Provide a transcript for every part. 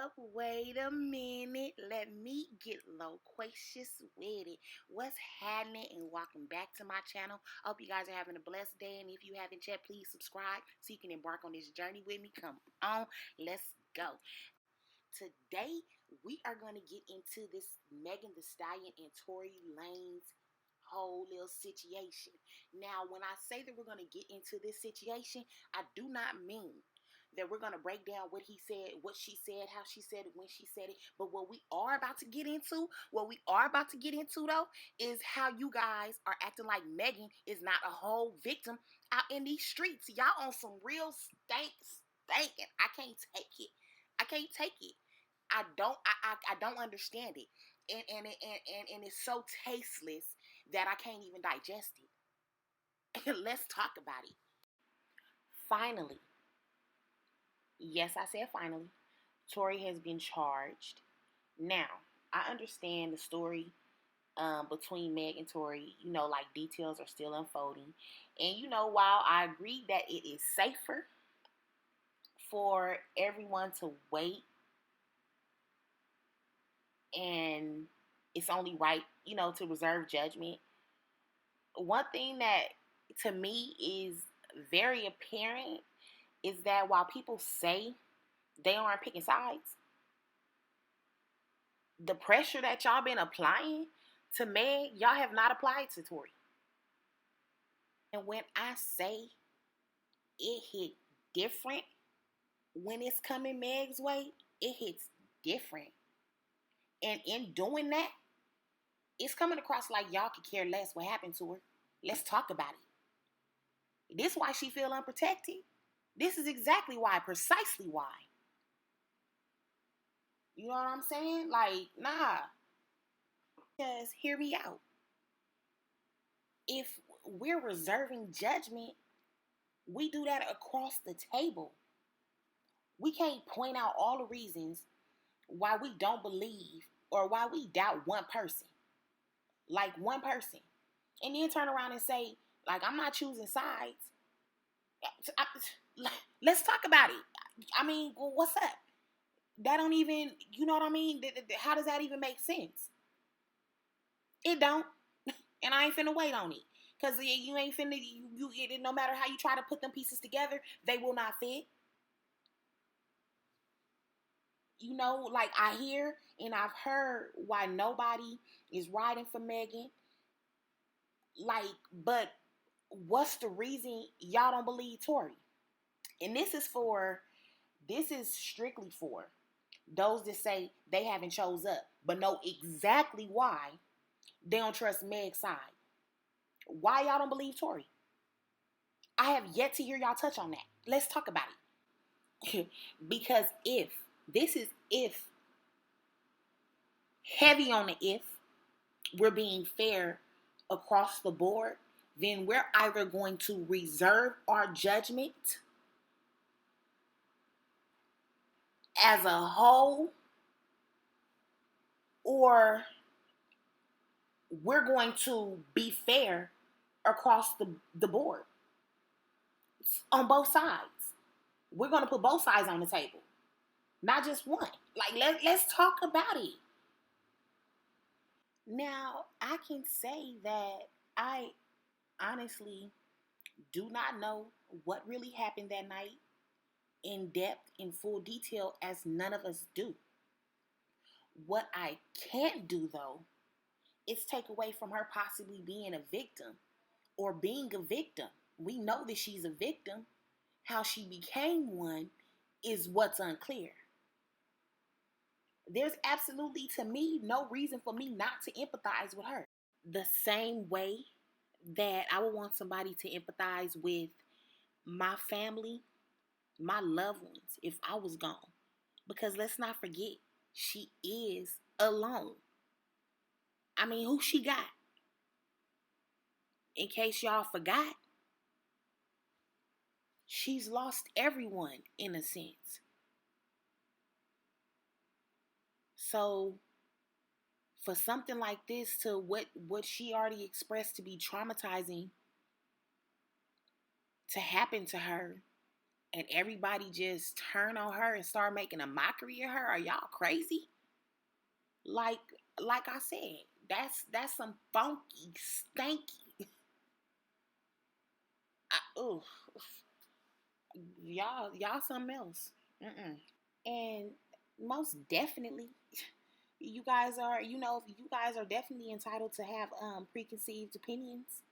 up? Wait a minute. Let me get loquacious with it. What's happening? And welcome back to my channel. I hope you guys are having a blessed day. And if you haven't yet, please subscribe so you can embark on this journey with me. Come on, let's go. Today, we are going to get into this Megan Thee Stallion and Tory Lanez whole little situation. Now, when I say that we're going to get into this situation, I do not mean that we're going to break down what he said, what she said, how she said it, when she said it. But what we are about to get into, though, is how you guys are acting like Megan is not a whole victim out in these streets. Y'all on some real stinking. I can't take it. I don't understand it. And it's so tasteless that I can't even digest it. Let's talk about it. Finally, yes, I said finally, Tory has been charged. Now, I understand the story between Meg and Tory. Like details are still unfolding. And while I agree that it is safer for everyone to wait, and it's only right, to reserve judgment. One thing that to me is very apparent is that while people say they aren't picking sides, the pressure that y'all been applying to Meg, y'all have not applied to Tory. And when I say it hit different when it's coming Meg's way, it hits different. And in doing that, it's coming across like y'all could care less what happened to her. Let's talk about it. This is why she feel unprotected. This is exactly why, precisely why. You know what I'm saying? Like, nah. Because hear me out. If we're reserving judgment, we do that across the table. We can't point out all the reasons why we don't believe or why we doubt one person. Like one person. And then turn around and say, like, I'm not choosing sides. Let's talk about it. I mean, well, what's up? That don't even, you know what I mean? How does that even make sense? It don't. And I ain't finna wait on it. Because you ain't finna, no matter how you try to put them pieces together, they will not fit. Like I hear and I've heard why nobody is riding for Megan. Like, but what's the reason y'all don't believe Tory? And this is strictly for those that say they haven't chose up, but know exactly why they don't trust Meg's side. Why y'all don't believe Tory? I have yet to hear y'all touch on that. Let's talk about it. Because if, heavy on the if, we're being fair across the board, then we're either going to reserve our judgment as a whole, or we're going to be fair across the board. On both sides. We're going to put both sides on the table. Not just one. Like, let's talk about it. Now, I can say that I honestly do not know what really happened that night in depth, in full detail, as none of us do. What I can't do, though, is take away from her possibly being a victim or being a victim. We know that she's a victim. How she became one is what's unclear. There's absolutely, to me, no reason for me not to empathize with her. The same way that I would want somebody to empathize with my family, my loved ones, if I was gone. Because let's not forget, she is alone. I mean, who she got? In case y'all forgot, she's lost everyone in a sense. So for something like this to what she already expressed to be traumatizing to happen to her, and everybody just turn on her and start making a mockery of her? Are y'all crazy? Like like I said, that's some funky, stanky. Ooh, y'all something else. Mm-mm. And most definitely, you guys are, you guys are definitely entitled to have preconceived opinions.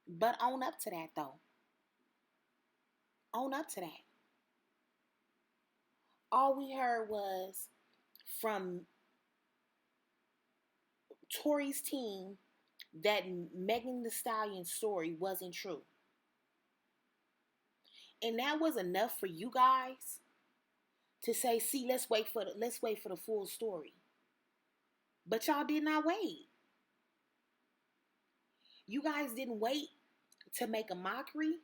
But own up to that, though. Own up to that. All we heard was from Tory's team that Megan Thee Stallion's story wasn't true. And that was enough for you guys to say, see, let's wait for the full story. But y'all did not wait. You guys didn't wait to make a mockery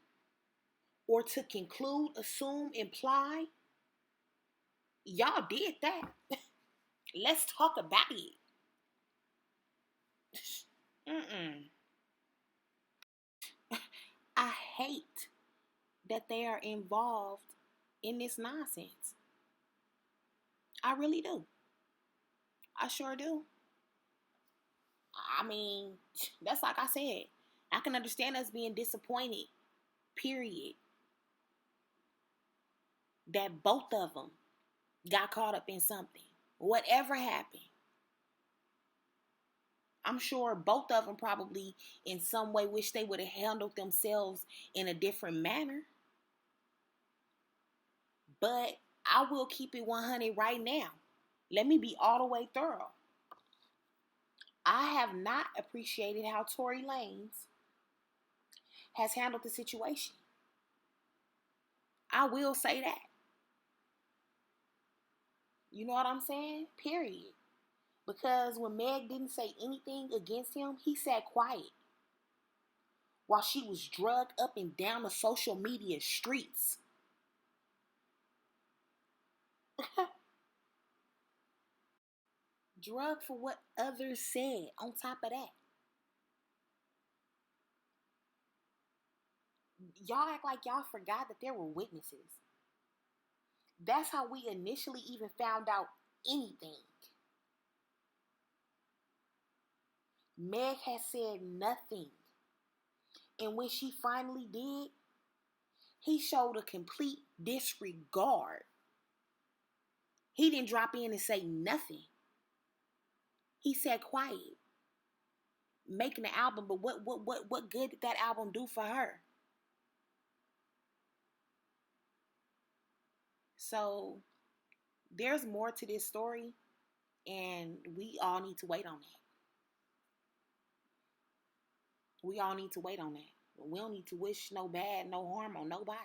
or to conclude, assume, imply. Y'all did that. Let's talk about it. Mm-mm. I hate that they are involved in this nonsense. I really do. I sure do. I mean, that's like I said. I can understand us being disappointed, period, that both of them got caught up in something. Whatever happened, I'm sure both of them probably in some way wish they would have handled themselves in a different manner. But I will keep it 100 right now. Let me be all the way thorough. I have not appreciated how Tory Lanez has handled the situation. I will say that. You know what I'm saying? Period. Because when Meg didn't say anything against him, he sat quiet while she was drugged up and down the social media streets. Drugged for what others said on top of that. Y'all act like y'all forgot that there were witnesses. That's how we initially even found out anything. Meg has said nothing. And when she finally did, he showed a complete disregard. He didn't drop in and say nothing. He sat quiet, making the album, but what good did that album do for her? So there's more to this story, and we all need to wait on that. We all need to wait on that. We don't need to wish no bad, no harm on nobody.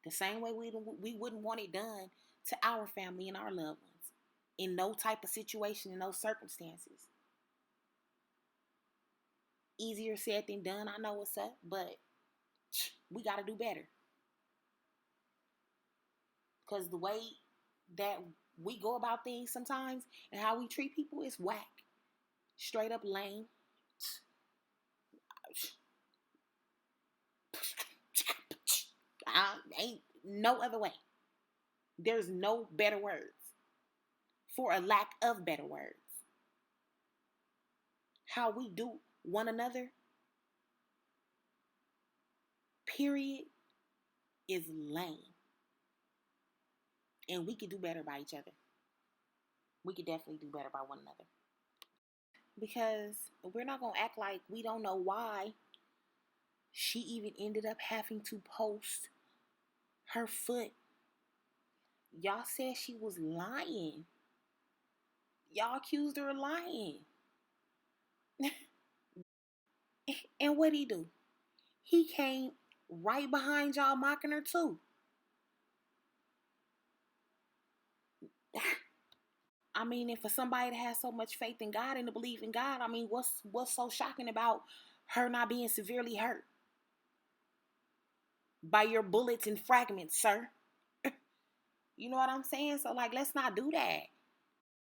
The same way we wouldn't want it done to our family and our loved ones in no type of situation, in those circumstances. Easier said than done. I know what's up, but we got to do better. Because the way that we go about things sometimes and how we treat people is whack. Straight up lame. Ain't no other way. There's no better words for a lack of better words. How we do one another, period, is lame. And we could do better by each other. We could definitely do better by one another. Because we're not going to act like we don't know why she even ended up having to post her foot. Y'all said she was lying. Y'all accused her of lying. And what'd he do? He came right behind y'all mocking her too. I mean, and for somebody that has so much faith in God and to believe in God, I mean, what's so shocking about her not being severely hurt by your bullets and fragments, sir? You know what I'm saying? So, like, let's not do that.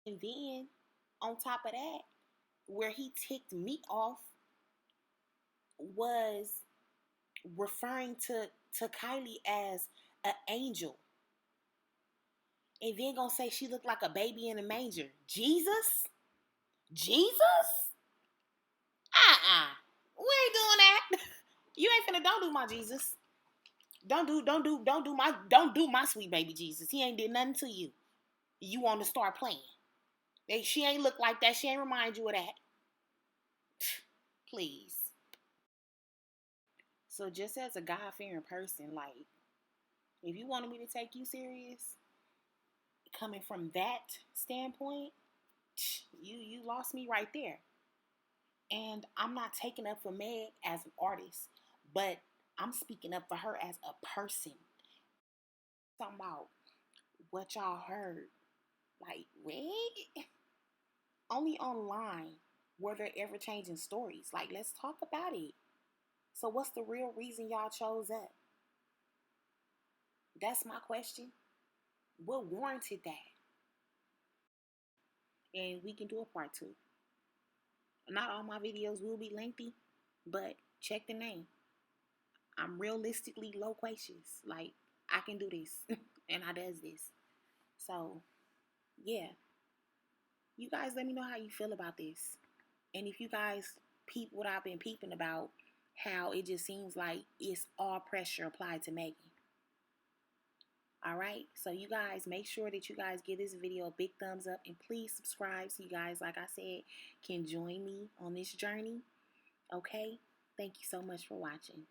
And then, on top of that, where he ticked me off was referring to Kylie as an angel. And then gonna say she looked like a baby in a manger. Jesus? Jesus? We ain't doing that. You ain't finna don't do my Jesus. Don't do my sweet baby Jesus. He ain't did nothing to you. You want to start playing. She ain't look like that. She ain't remind you of that. Please. So just as a God-fearing person, like, if you wanted me to take you serious, coming from that standpoint, you lost me right there. And I'm not taking up for Meg as an artist, but I'm speaking up for her as a person. Talking about what y'all heard. Like, what? Only online were there ever changing stories. Like, let's talk about it. So what's the real reason y'all chose that? That's my question. What warranted that? And we can do a part 2. Not all my videos will be lengthy, but check the name. I'm realistically loquacious. Like, I can do this. And I does this. So, yeah. You guys let me know how you feel about this. And if you guys peep what I've been peeping about, how it just seems like it's all pressure applied to Megan. Alright, so you guys make sure that you guys give this video a big thumbs up, and please subscribe so you guys, like I said, can join me on this journey. Okay, thank you so much for watching.